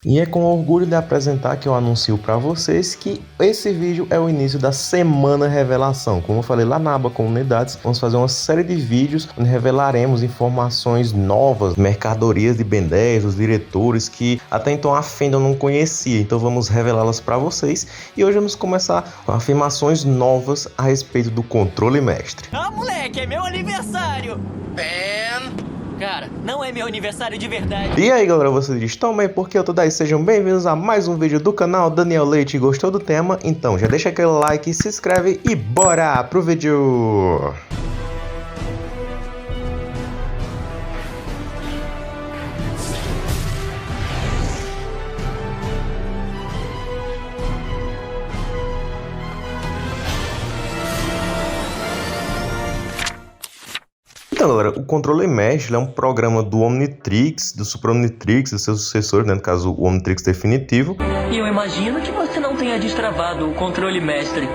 E é com orgulho de apresentar que eu anuncio para vocês que esse vídeo é o início da Semana Revelação. Como eu falei lá na aba Comunidades, vamos fazer uma série de vídeos onde revelaremos informações novas, mercadorias de Ben 10, os diretores que até então a Fandom não conhecia. Então vamos revelá-las para vocês e hoje vamos começar com afirmações novas a respeito do controle mestre. Ah, moleque, é meu aniversário! Ben! Cara, não é meu aniversário de verdade. E aí galera, vocês estão bem? Porque eu tô daí, sejam bem-vindos a mais um vídeo do canal Daniel Leite. Gostou do tema? Então já deixa aquele like, se inscreve e bora pro vídeo! Então galera, o controle mestre é um programa do Omnitrix, do Super Omnitrix, do seu sucessor, né, no caso o Omnitrix definitivo. E eu imagino que você não tenha destravado o controle mestre.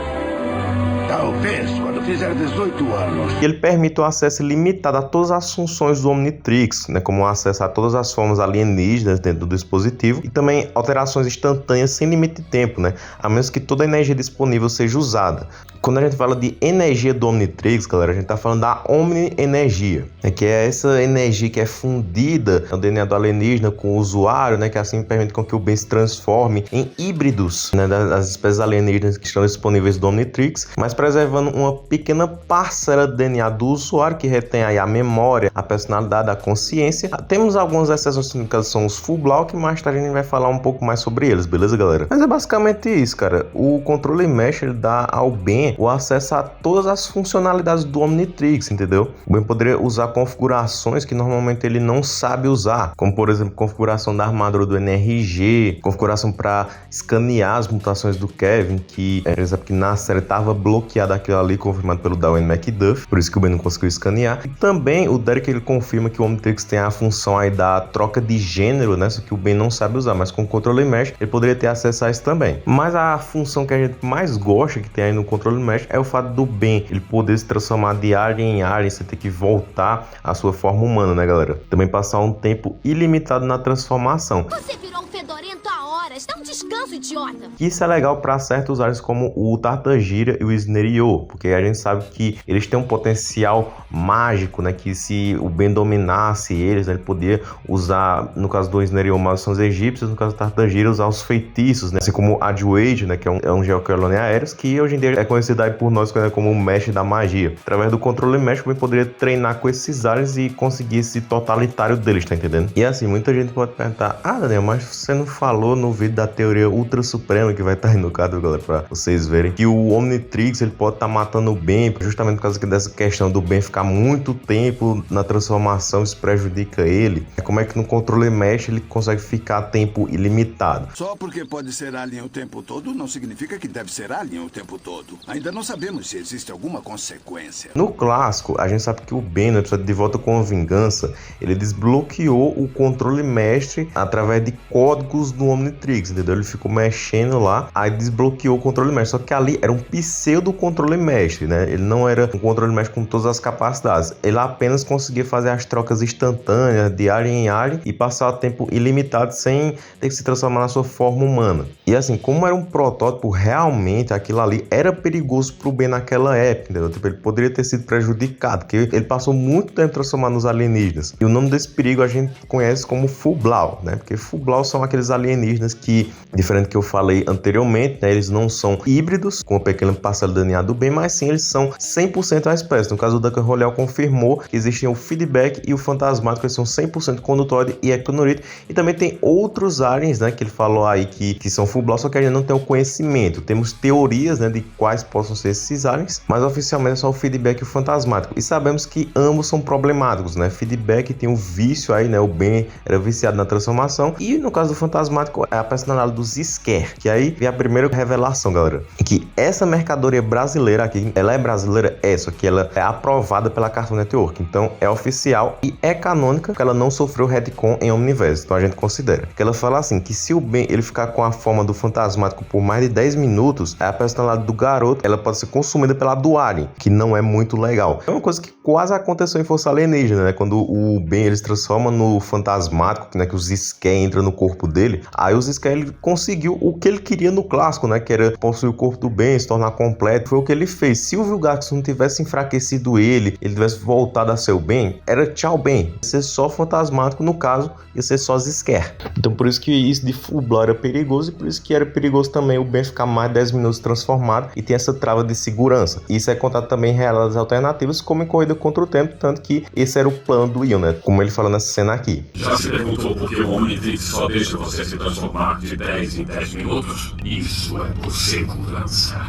Talvez quando fizer 18 anos. E ele permite o acesso ilimitado a todas as funções do Omnitrix, né, como o acesso a todas as formas alienígenas dentro do dispositivo e também alterações instantâneas sem limite de tempo, né, a menos que toda a energia disponível seja usada. Quando a gente fala de energia do Omnitrix, galera, a gente está falando da Omni-energia, né, que é essa energia que é fundida no DNA do alienígena com o usuário, né, que assim permite com que o Ben se transforme em híbridos, né, das espécies alienígenas que estão disponíveis do Omnitrix, mas preservando uma pequena parcela do DNA do usuário que retém aí a memória, a personalidade, a consciência. Temos algumas exceções que são os Full Blau, que mais tarde a gente vai falar um pouco mais sobre eles, beleza, galera? Mas é basicamente isso, cara. O controle mestre dá ao Ben o acesso a todas as funcionalidades do Omnitrix, entendeu? O Ben poderia usar configurações que normalmente ele não sabe usar, como por exemplo, configuração da armadura do NRG, configuração para escanear as mutações do Kevin, que a gente sabe que na série estava bloqueado aquilo ali, confirmado pelo Darwin McDuff, por isso que o Ben não conseguiu escanear. E também o Derek ele confirma que o Omnitrix tem a função aí da troca de gênero, né? Só que o Ben não sabe usar, mas com o controle mestre ele poderia ter acesso a isso também. Mas a função que a gente mais gosta que tem aí no controle mestre é o fato do Ben ele poder se transformar de alien em alien, sem ter que voltar à sua forma humana, né, galera? Também passar um tempo ilimitado na transformação. Você virou um fedorento há horas. Dá um descanso, idiota. Isso é legal para certos aliens como o Tartagira e o Sneriot, porque a gente sabe que eles têm um potencial mágico, né? Que se o Ben dominasse eles, né, ele podia usar, no caso do Sneriot, maldições egípcias, no caso do Tartagira, usar os feitiços, né? Assim como o Adwade, né? Que é um Geocolone Aéreos, que hoje em dia é conhecido aí por nós como o mestre da magia. Através do controle mestre, o Ben poderia treinar com esses aliens e conseguir esse totalitário deles, tá entendendo? E assim, muita gente pode perguntar: ah, Daniel, mas você não falou no vídeo da teoria ultra suprema, que vai estar aí no quadro, galera, pra vocês verem, que o Omnitrix ele pode estar matando o Ben, justamente por causa dessa questão do Ben ficar muito tempo na transformação, isso prejudica ele. Como é que no controle mestre ele consegue ficar tempo ilimitado? Só porque pode ser alien o tempo todo, não significa que deve ser alien o tempo todo. Ainda não sabemos se existe alguma consequência. No clássico, a gente sabe que o Ben, no episódio De Volta com a Vingança, ele desbloqueou o controle mestre através de códigos do Omnitrix, entendeu? Ele ficou mexendo lá, aí desbloqueou o controle mestre. Só que ali era um pseudo controle mestre, né? Ele não era um controle mestre com todas as capacidades. Ele apenas conseguia fazer as trocas instantâneas de alien em alien e passar o tempo ilimitado sem ter que se transformar na sua forma humana. E assim, como era um protótipo, realmente aquilo ali era perigoso pro Ben naquela época, entendeu? Tipo, ele poderia ter sido prejudicado, porque ele passou muito tempo transformando nos alienígenas. E o nome desse perigo a gente conhece como Full Blau, né? Porque Full Blau são aqueles alienígenas que, diferente do que eu falei anteriormente, né, eles não são híbridos, com uma pequena parcela do DNA do Ben, mas sim eles são 100% a espécie. No caso, o Duncan Royal confirmou que existem o Feedback e o Fantasmático, eles são 100% Condutoide e Ectonorite. E também tem outros aliens, né, que ele falou aí que são Full Blau, só que a gente não tem o conhecimento. Temos teorias, né, de quais possam ser esses aliens, mas oficialmente é só o Feedback e o Fantasmático. E sabemos que ambos são problemáticos, né? Feedback tem um vício aí, né? O Ben era viciado na transformação. E no caso do Fantasmático, apesar personalidade dos Scare, que aí vem a primeira revelação, galera, que essa mercadoria brasileira aqui, ela é brasileira, só que ela é aprovada pela Cartoon Network, então é oficial e é canônica, porque ela não sofreu retcon em Omniverse, então a gente considera. Que ela fala assim, que se o Ben ele ficar com a forma do fantasmático por mais de 10 minutos, a personalidade do garoto, ela pode ser consumida pela do Alien, que não é muito legal. É uma coisa que quase aconteceu em Força Alienígena, né, quando o Ben ele se transforma no fantasmático, né, que os Skye entram no corpo dele, aí os Skye ele conseguiu o que ele queria no clássico, né, que era possuir o corpo do Ben, se tornar completo, foi o que ele fez. Se o Vilgax não tivesse enfraquecido ele tivesse voltado a ser o Ben, era tchau Ben, ia ser só fantasmático, no caso, ia ser só Scare. Então por isso que isso de full blood era perigoso e por isso que era perigoso também o Ben ficar mais de 10 minutos transformado e ter essa trava de segurança. Isso é contado também em realidades alternativas, como em Corrida contra o Tempo, tanto que esse era o plano do Ian, né, como ele fala nessa cena aqui. Já se perguntou por que o Omnitrix só deixa você se transformar de 10 em 10 minutos? Isso é por segurança.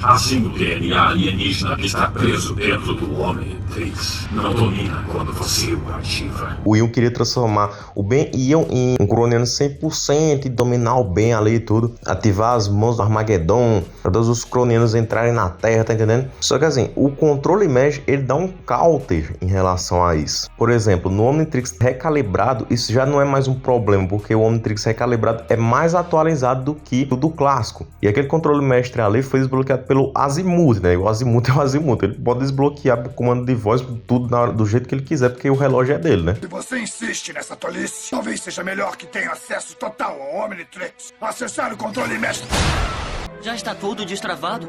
Assim, o DNA alienígena que está preso dentro do Omnitrix não domina quando você o ativa. O Ian queria transformar o Ben Ian em um croniano 100% e dominar o Ben ali e tudo, ativar as mãos do Armageddon, para todos os cronianos entrarem na Terra, tá entendendo? Só que assim, o controle mesh, ele dá um counter em relação a isso. Por exemplo, no Omnitrix recalibrado, isso já não é mais um problema, porque o Omnitrix recalibrado é mais atualizado do que o do clássico. E aquele controle mestre ali foi desbloqueado pelo Azimuth, né? O Azimuth é o Azimuth, ele pode desbloquear o comando de voz tudo do jeito que ele quiser, porque o relógio é dele, né? Se você insiste nessa tolice, talvez seja melhor que tenha acesso total ao Omnitrix. Acessar o controle mestre. Já está tudo destravado?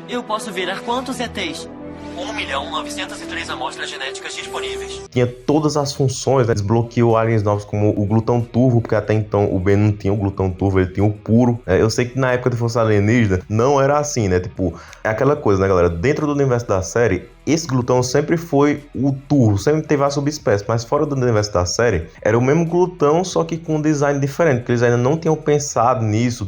Eu posso virar quantos ETs? 1.903.000 amostras genéticas disponíveis. Tinha todas as funções, né? Desbloqueou aliens novos como o Glutão Turvo, porque até então o Ben não tinha o Glutão Turvo, ele tinha o Puro. Eu sei que na época de Força Alienígena não era assim, né? Tipo, é aquela coisa, né, galera? Dentro do universo da série, esse glutão sempre foi o turvo, sempre teve a subespécie, mas fora do universo da série, era o mesmo glutão, só que com um design diferente, porque eles ainda não tinham pensado nisso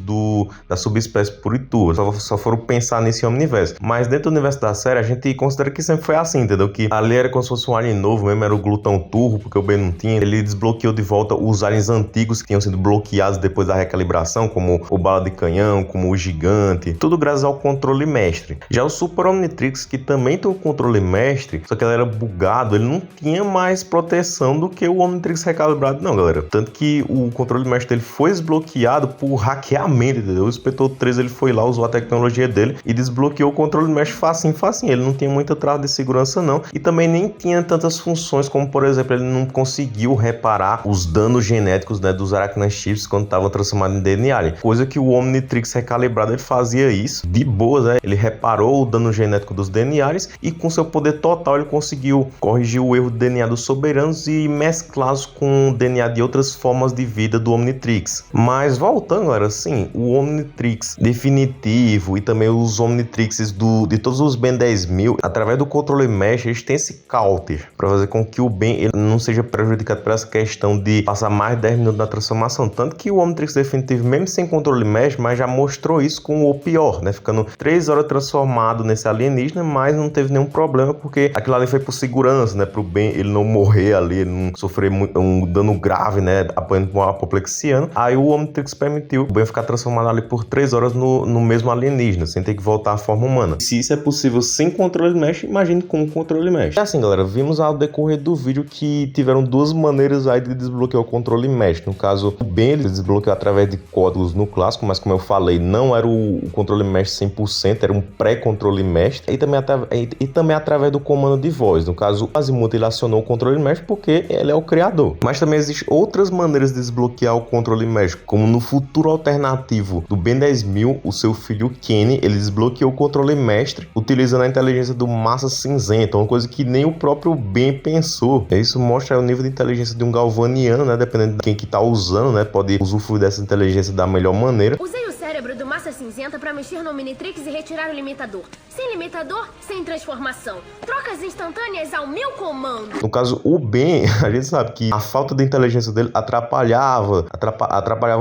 da subespécie puro e turvo, só foram pensar nesse universo. Mas dentro do universo da série, a gente considera que sempre foi assim, entendeu? Que ali era como se fosse um alien novo mesmo, era o glutão turvo, porque o Ben não tinha. Ele desbloqueou de volta os aliens antigos que tinham sido bloqueados depois da recalibração, como o Bala de Canhão, como o Gigante, tudo graças ao controle mestre. Já o Super Omnitrix, que também tem o controle mestre, só que ele era bugado, ele não tinha mais proteção do que o Omnitrix recalibrado, não, galera. Tanto que o controle mestre dele foi desbloqueado por hackeamento, entendeu? O Inspetor 3 ele foi lá, usou a tecnologia dele e desbloqueou o controle mestre facinho. Ele não tinha muita trava de segurança, não, e também nem tinha tantas funções, como por exemplo, ele não conseguiu reparar os danos genéticos, né, dos Arachnachips quando estava transformado em DNA, coisa que o Omnitrix recalibrado ele fazia isso de boas, né? Ele reparou o dano genético dos DNAs e com seu poder total ele conseguiu corrigir o erro do DNA dos soberanos e mesclá-los com o DNA de outras formas de vida do Omnitrix. Mas voltando, galera, assim, o Omnitrix definitivo e também os Omnitrixes de todos os Ben 10.000, através do controle mesh, eles têm esse counter para fazer com que o Ben ele não seja prejudicado por essa questão de passar mais de 10 minutos na transformação. Tanto que o Omnitrix definitivo, mesmo sem controle mesh, mas já mostrou isso com o pior, né? Ficando 3 horas transformado nesse alienígena, mas não teve nenhum problema, porque aquilo ali foi por segurança, né? Pro Ben ele não morrer ali, ele não sofrer um dano grave, né? Apanhando um apoplexiano. Aí o Omnitrix permitiu o Ben ficar transformado ali por 3 horas no mesmo alienígena, sem ter que voltar à forma humana. Se isso é possível sem controle mesh, imagine com controle mesh. E assim, galera, vimos ao decorrer do vídeo que tiveram duas maneiras aí de desbloquear o controle mesh. No caso, o Ben ele desbloqueou através de códigos no clássico, mas como eu falei, não era o controle mesh 100%, era um pré-controle mesh. E também através do comando de voz. No caso, o Azimuth ele acionou o controle mesh porque ele é o criador. Mas também existem outras maneiras de desbloquear o controle mesh, como no futuro alternativo do Ben 10.000, o seu filho Kenny, ele desbloqueou o controle mestre utilizando a inteligência do Massa Cinzenta, uma coisa que nem o próprio Ben pensou. Isso mostra o nível de inteligência de um galvaniano, né? Dependendo de quem que tá usando, né? Pode usufruir dessa inteligência da melhor maneira. Usei o cérebro do Massa Cinzenta para mexer no Omnitrix e retirar o limitador. Sem limitador, sem transformação. Trocas instantâneas ao meu comando. No caso, o Ben, a gente sabe que a falta de inteligência dele atrapalhava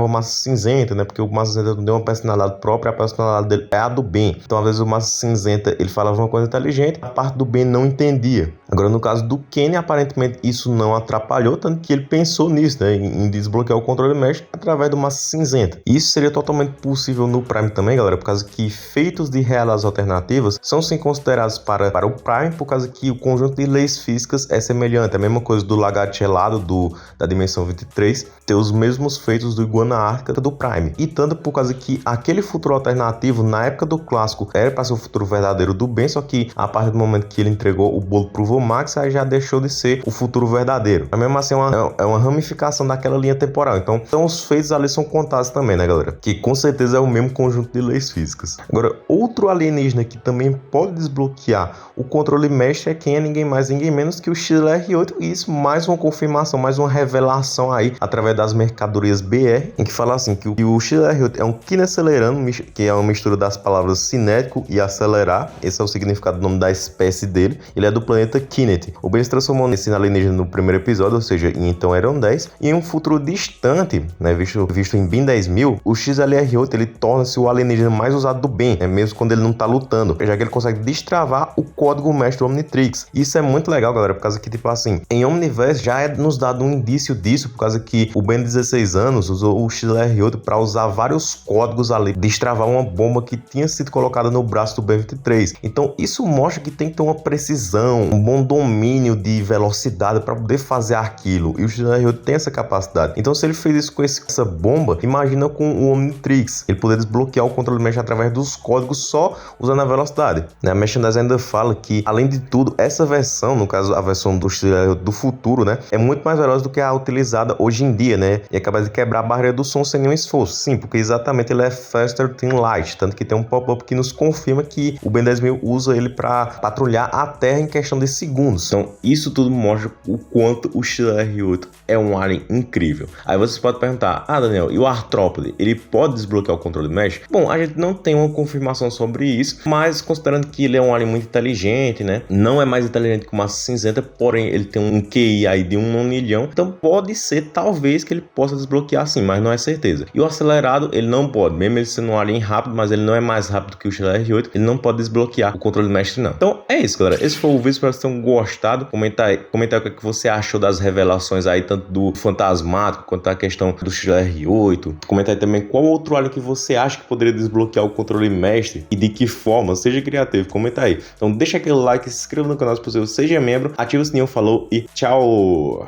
o Massa Cinzenta, né? Porque o Massa Cinzenta não deu uma personalidade própria, a personalidade dele é a do Ben. Então, às vezes, o Massa Cinzenta, ele falava uma coisa inteligente, a parte do Ben não entendia. Agora, no caso do Kenny, aparentemente, isso não atrapalhou, tanto que ele pensou nisso, né? Em desbloquear o controle mestre através do Massa Cinzenta. Isso seria totalmente possível no Prime também, galera, por causa que feitos de realidades alternativas são sim considerados para o Prime, por causa que o conjunto de leis físicas é semelhante. A mesma coisa do lagarto gelado da dimensão 23 ter os mesmos feitos do iguana ártica do Prime. E tanto por causa que aquele futuro alternativo, na época do clássico, era para ser o futuro verdadeiro do Ben, só que a partir do momento que ele entregou o bolo pro Vomax, aí já deixou de ser o futuro verdadeiro. Mas mesmo assim é uma ramificação daquela linha temporal. Então os feitos ali são contados também, né, galera? Que com certeza é o mesmo conjunto de leis físicas. Agora, outro alienígena que também pode desbloquear o controle mestre é quem é ninguém mais, ninguém menos que o XLR8. E isso mais uma confirmação, mais uma revelação aí através das mercadorias BR, em que fala assim que o XLR8 é um kinecelerano, que é uma mistura das palavras cinético e acelerar. Esse é o significado do nome da espécie dele. Ele é do planeta Kinet. O Ben se transformou nesse alienígena no primeiro episódio, ou seja, então eram 10. E em um futuro distante, né, visto em Ben 10.000, o XLR8 ele torna-se o alienígena mais usado do Ben, né, mesmo quando ele não tá lutando, já que ele consegue destravar o código mestre Omnitrix. Isso é muito legal, galera, por causa que, tipo assim, em Omniverse já é nos dado um indício disso, por causa que o Ben de 16 anos usou o XLR8 para usar vários códigos ali, destravar uma bomba que tinha sido colocada no braço do Ben 23. Então isso mostra que tem que ter uma precisão, um bom domínio de velocidade para poder fazer aquilo, e o XLR8 tem essa capacidade. Então se ele fez isso com essa bomba, imagina com o Omnitrix, ele poder desbloquear o controle mestre através dos códigos só usando a velocidade, né? A Merchandise ainda fala que, além de tudo, essa versão, no caso a versão do futuro, né, é muito mais veloz do que a utilizada hoje em dia, né, e é capaz de quebrar a barreira do som sem nenhum esforço. Sim, porque exatamente ele é faster than light, tanto que tem um pop-up que nos confirma que o Ben 10.000 usa ele para patrulhar a Terra em questão de segundos. Então isso tudo mostra o quanto o XLR8 é um alien incrível. Aí você pode perguntar, Daniel, e o Arthrópode, ele pode desbloquear o controle mestre? Bom, a gente não tem uma confirmação sobre isso, mas considerando que ele é um alien muito inteligente, né, não é mais inteligente que o Massa Cinzenta, porém ele tem um QI aí de 1 milhão, então pode ser, talvez, que ele possa desbloquear sim, mas não é certeza. E o acelerado, ele não pode, mesmo ele sendo um alien rápido, mas ele não é mais rápido que o XLR8, ele não pode desbloquear o controle mestre não. Então é isso, galera, esse foi o vídeo, espero que vocês tenham gostado. Comenta aí o que você achou das revelações aí, tanto do Fantasmático quanto da questão do XLR8. Comenta aí também qual outro alien que você acha que poderia desbloquear o controle mestre e de que forma. Seja criativo, comenta aí. Então deixa aquele like, se inscreva no canal se possível, seja membro, ativa o sininho, falou e tchau!